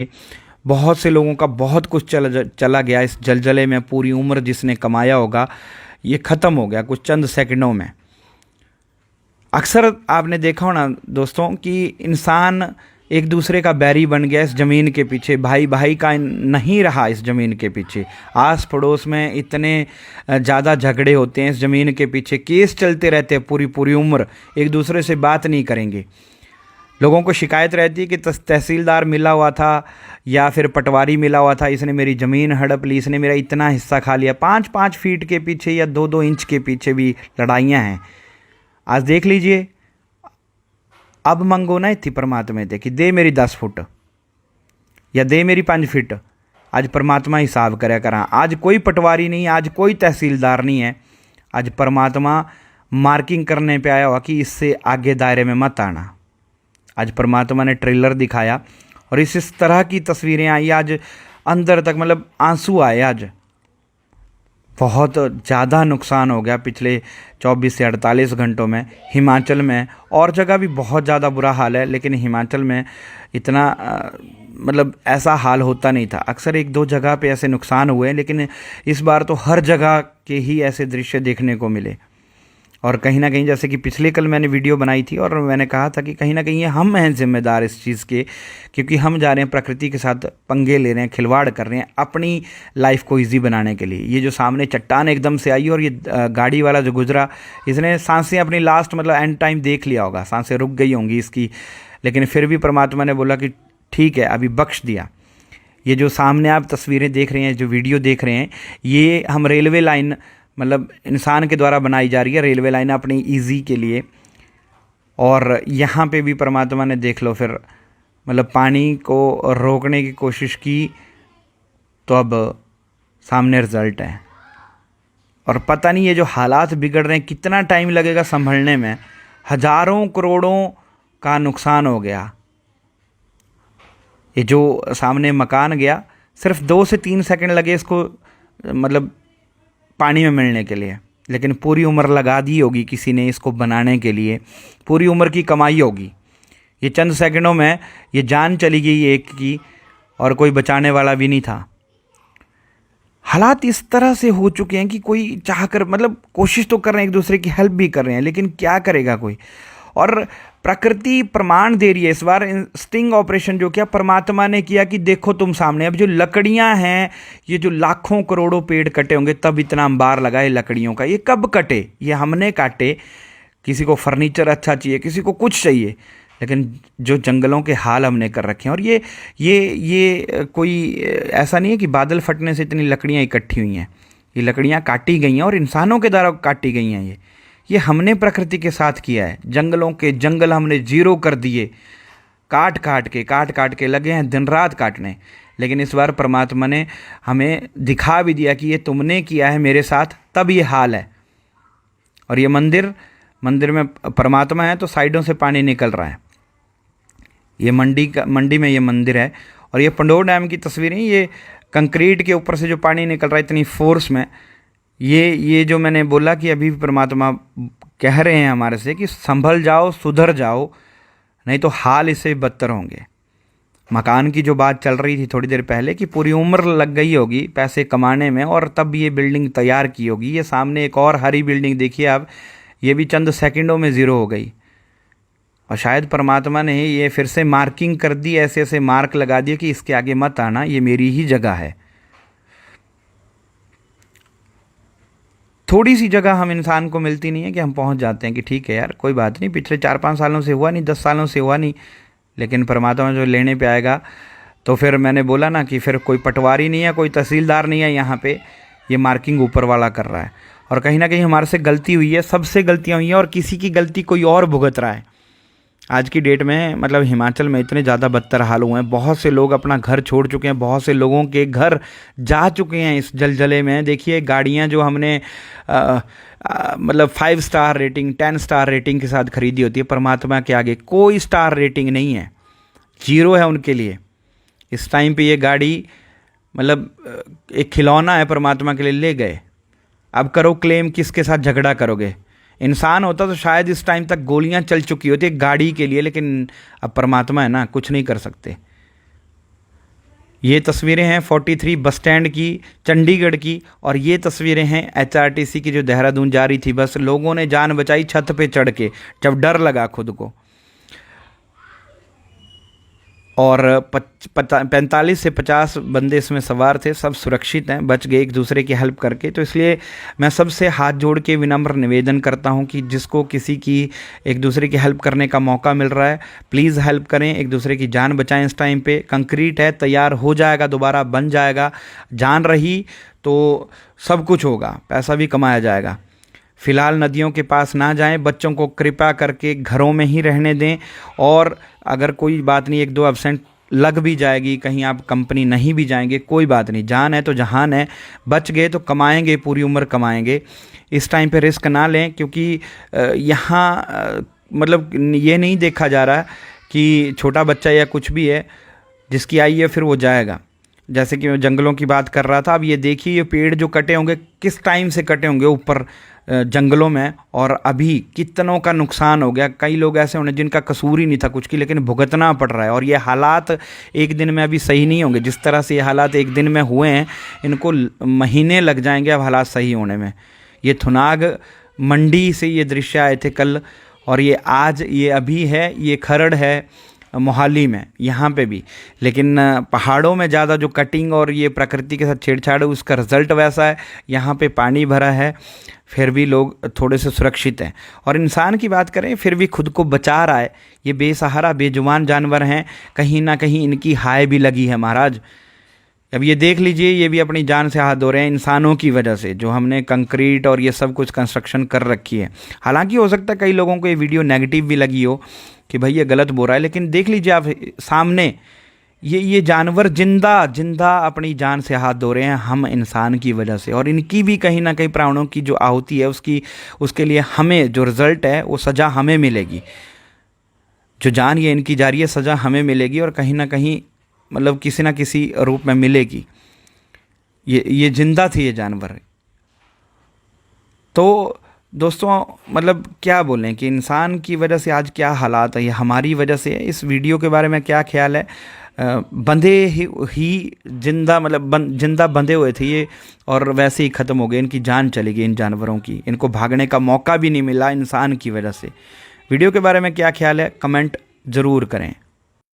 बहुत से लोगों का बहुत कुछ चला गया इस जलजले में। पूरी उम्र जिसने कमाया होगा ये ख़त्म हो गया कुछ चंद सेकंडों में। अक्सर आपने देखा होना दोस्तों कि इंसान एक दूसरे का बैरी बन गया इस ज़मीन के पीछे, भाई भाई का नहीं रहा इस ज़मीन के पीछे। आस पड़ोस में इतने ज़्यादा झगड़े होते हैं इस ज़मीन के पीछे, केस चलते रहते हैं पूरी पूरी उम्र, एक दूसरे से बात नहीं करेंगे। लोगों को शिकायत रहती है कि तहसीलदार मिला हुआ था या फिर पटवारी मिला हुआ था, इसने मेरी ज़मीन हड़प ली, इसने मेरा इतना हिस्सा खा लिया। 5-5 फीट के पीछे या 2-2 इंच के पीछे भी लड़ाइयाँ हैं। आज देख लीजिए, अब मंगो ना इतनी परमात्मा दे कि दे मेरी 10 फुट या दे मेरी 5 फीट। आज परमात्मा हिसाब करे करा। आज कोई पटवारी नहीं, आज कोई तहसीलदार नहीं है। आज परमात्मा मार्किंग करने पे आया हुआ कि इससे आगे दायरे में मत आना। आज परमात्मा ने ट्रेलर दिखाया और इस तरह की तस्वीरें आई आज अंदर तक, मतलब आंसू आए। आज बहुत ज़्यादा नुकसान हो गया पिछले 24 से 48 घंटों में। हिमाचल में और जगह भी बहुत ज़्यादा बुरा हाल है, लेकिन हिमाचल में इतना मतलब ऐसा हाल होता नहीं था। अक्सर 1-2 जगह पे ऐसे नुकसान हुए, लेकिन इस बार तो हर जगह के ही ऐसे दृश्य देखने को मिले। और कहीं ना कहीं जैसे कि पिछले कल मैंने वीडियो बनाई थी और मैंने कहा था कि कहीं ना कहीं ये हम हैं जिम्मेदार इस चीज़ के, क्योंकि हम जा रहे हैं प्रकृति के साथ पंगे ले रहे हैं, खिलवाड़ कर रहे हैं अपनी लाइफ को इजी बनाने के लिए। ये जो सामने चट्टान एकदम से आई और ये गाड़ी वाला जो गुजरा, इसने सांसें अपनी लास्ट मतलब एंड टाइम देख लिया होगा, सांसें रुक गई होंगी इसकी, लेकिन फिर भी परमात्मा ने बोला कि ठीक है, अभी बख्श दिया। ये जो सामने आप तस्वीरें देख रहे हैं, जो वीडियो देख रहे हैं, ये हम रेलवे लाइन मतलब इंसान के द्वारा बनाई जा रही है, रेलवे लाइन अपनी इजी के लिए। और यहाँ पे भी परमात्मा ने देख लो फिर मतलब पानी को रोकने की कोशिश की, तो अब सामने रिजल्ट है। और पता नहीं ये जो हालात बिगड़ रहे हैं कितना टाइम लगेगा संभलने में। हजारों करोड़ों का नुकसान हो गया। ये जो सामने मकान गया, सिर्फ 2 से 3 सेकंड लगे इसको मतलब पानी में मिलने के लिए, लेकिन पूरी उम्र लगा दी होगी किसी ने इसको बनाने के लिए, पूरी उम्र की कमाई होगी। ये चंद सेकंडों में ये जान चली गई एक की, और कोई बचाने वाला भी नहीं था। हालात इस तरह से हो चुके हैं कि कोई चाहकर मतलब कोशिश तो कर रहे हैं, एक दूसरे की हेल्प भी कर रहे हैं, लेकिन क्या करेगा कोई। और प्रकृति प्रमाण दे रही है इस बार। स्टिंग ऑपरेशन जो किया परमात्मा ने किया कि देखो तुम सामने, अब जो लकड़ियां हैं, ये जो लाखों करोड़ों पेड़ कटे होंगे तब इतना अंबार लगा है लकड़ियों का। ये कब कटे? ये हमने काटे। किसी को फर्नीचर अच्छा चाहिए, किसी को कुछ चाहिए, लेकिन जो जंगलों के हाल हमने कर रखे हैं। और ये कोई ऐसा नहीं है कि बादल फटने से इतनी लकड़ियाँ इकट्ठी हुई हैं। ये लकड़ियाँ काटी गई हैं और इंसानों के द्वारा काटी गई हैं। ये हमने प्रकृति के साथ किया है। जंगलों के जंगल हमने जीरो कर दिए, काट काट के लगे हैं दिन रात काटने। लेकिन इस बार परमात्मा ने हमें दिखा भी दिया कि ये तुमने किया है मेरे साथ, तब ये हाल है। और ये मंदिर में परमात्मा है तो साइडों से पानी निकल रहा है। ये मंडी में ये मंदिर है। और ये पंडोर डैम की तस्वीरें, ये कंक्रीट के ऊपर से जो पानी निकल रहा है इतनी फोर्स में, ये जो मैंने बोला कि अभी परमात्मा कह रहे हैं हमारे से कि संभल जाओ, सुधर जाओ, नहीं तो हाल इससे बदतर होंगे। मकान की जो बात चल रही थी थोड़ी देर पहले कि पूरी उम्र लग गई होगी पैसे कमाने में और तब ये बिल्डिंग तैयार की होगी। ये सामने एक और हरी बिल्डिंग देखिए आप, ये भी चंद सेकंडों में ज़ीरो हो गई। और शायद परमात्मा ने ये फिर से मार्किंग कर दी, ऐसे ऐसे मार्क लगा दिए कि इसके आगे मत आना, ये मेरी ही जगह है। थोड़ी सी जगह हम इंसान को मिलती नहीं है कि हम पहुंच जाते हैं कि ठीक है यार कोई बात नहीं, पिछले 4-5 सालों से हुआ नहीं, 10 सालों से हुआ नहीं। लेकिन परमात्मा जो लेने पे आएगा, तो फिर मैंने बोला ना कि फिर कोई पटवारी नहीं है, कोई तहसीलदार नहीं है यहाँ पे, ये मार्किंग ऊपर वाला कर रहा है। और कहीं ना कहीं हमारे से गलती हुई है, सबसे गलतियाँ हुई हैं, और किसी की गलती कोई और भुगत रहा है। आज की डेट में मतलब हिमाचल में इतने ज़्यादा बदतर हाल हुए हैं, बहुत से लोग अपना घर छोड़ चुके हैं, बहुत से लोगों के घर जा चुके हैं इस जलजले में। देखिए गाड़ियां जो हमने मतलब 5 स्टार रेटिंग, 10 स्टार रेटिंग के साथ खरीदी होती है, परमात्मा के आगे कोई स्टार रेटिंग नहीं है, जीरो है उनके लिए। इस टाइम पे ये गाड़ी मतलब एक खिलौना है परमात्मा के लिए, ले गए। अब करो क्लेम, किसके साथ झगड़ा करोगे? इंसान होता तो शायद इस टाइम तक गोलियां चल चुकी होती गाड़ी के लिए, लेकिन अब परमात्मा है ना, कुछ नहीं कर सकते। ये तस्वीरें हैं 43 बस स्टैंड की, चंडीगढ़ की, और ये तस्वीरें हैं एचआरटीसी की जो देहरादून जा रही थी बस। लोगों ने जान बचाई छत पे चढ़ के, जब डर लगा खुद को। और 45 से 50 बंदे इसमें सवार थे, सब सुरक्षित हैं, बच गए एक दूसरे की हेल्प करके। तो इसलिए मैं सबसे हाथ जोड़ के विनम्र निवेदन करता हूं कि जिसको किसी की एक दूसरे की हेल्प करने का मौका मिल रहा है, प्लीज़ हेल्प करें, एक दूसरे की जान बचाएं। इस टाइम पे कंक्रीट है, तैयार हो जाएगा, दोबारा बन जाएगा। जान रही तो सब कुछ होगा, पैसा भी कमाया जाएगा। फ़िलहाल नदियों के पास ना जाएं, बच्चों को कृपा करके घरों में ही रहने दें। और अगर कोई बात नहीं, 1-2 एब्सेंट लग भी जाएगी, कहीं आप कंपनी नहीं भी जाएंगे, कोई बात नहीं, जान है तो जहान है। बच गए तो कमाएंगे, पूरी उम्र कमाएंगे। इस टाइम पे रिस्क ना लें, क्योंकि यहाँ मतलब ये नहीं देखा जा रहा कि छोटा बच्चा या कुछ भी है, जिसकी आई है फिर वो जाएगा। जैसे कि मैं जंगलों की बात कर रहा था, अब ये देखिए ये पेड़ जो कटे होंगे किस टाइम से कटे होंगे ऊपर जंगलों में, और अभी कितनों का नुकसान हो गया। कई लोग ऐसे होंगे जिनका कसूर ही नहीं था कुछ की, लेकिन भुगतना पड़ रहा है। और ये हालात एक दिन में अभी सही नहीं होंगे। जिस तरह से ये हालात एक दिन में हुए हैं, इनको महीने लग जाएंगे अब हालात सही होने में। ये थुनाग मंडी से ये दृश्य आए थे कल, और ये आज, ये अभी है, ये खरड़ है मोहाली में, यहाँ पे भी। लेकिन पहाड़ों में ज़्यादा जो कटिंग और ये प्रकृति के साथ छेड़छाड़ है, उसका रिज़ल्ट वैसा है। यहाँ पे पानी भरा है, फिर भी लोग थोड़े से सुरक्षित हैं। और इंसान की बात करें, फिर भी खुद को बचा रहा है। ये बेसहारा बेजुबान जानवर हैं, कहीं ना कहीं इनकी हाय भी लगी है महाराज। अब ये देख लीजिए, ये भी अपनी जान से हाथ धो रहे हैं इंसानों की वजह से, जो हमने कंक्रीट और ये सब कुछ कंस्ट्रक्शन कर रखी है। हालांकि हो सकता है कई लोगों को ये वीडियो नेगेटिव भी लगी हो कि भाई ये गलत बोल रहा है, लेकिन देख लीजिए आप सामने, ये जानवर जिंदा जिंदा अपनी जान से हाथ धो रहे हैं हम इंसान की वजह से। और इनकी भी कहीं ना कहीं प्राणों की जो आहुति है, उसके लिए हमें जो रिज़ल्ट है वो सज़ा हमें मिलेगी। जो जान ये इनकी जा रही है, सज़ा हमें मिलेगी, और कहीं ना कहीं मतलब किसी ना किसी रूप में मिलेगी। ये जिंदा थी ये जानवर। तो दोस्तों मतलब क्या बोलें कि इंसान की वजह से आज क्या हालात है, ये हमारी वजह से है। इस वीडियो के बारे में क्या ख्याल है? बंधे ही जिंदा, मतलब जिंदा बंधे हुए थे ये, और वैसे ही ख़त्म हो गए, इनकी जान चली गई इन जानवरों की। इनको भागने का मौका भी नहीं मिला इंसान की वजह से। वीडियो के बारे में क्या ख्याल है, कमेंट ज़रूर करें।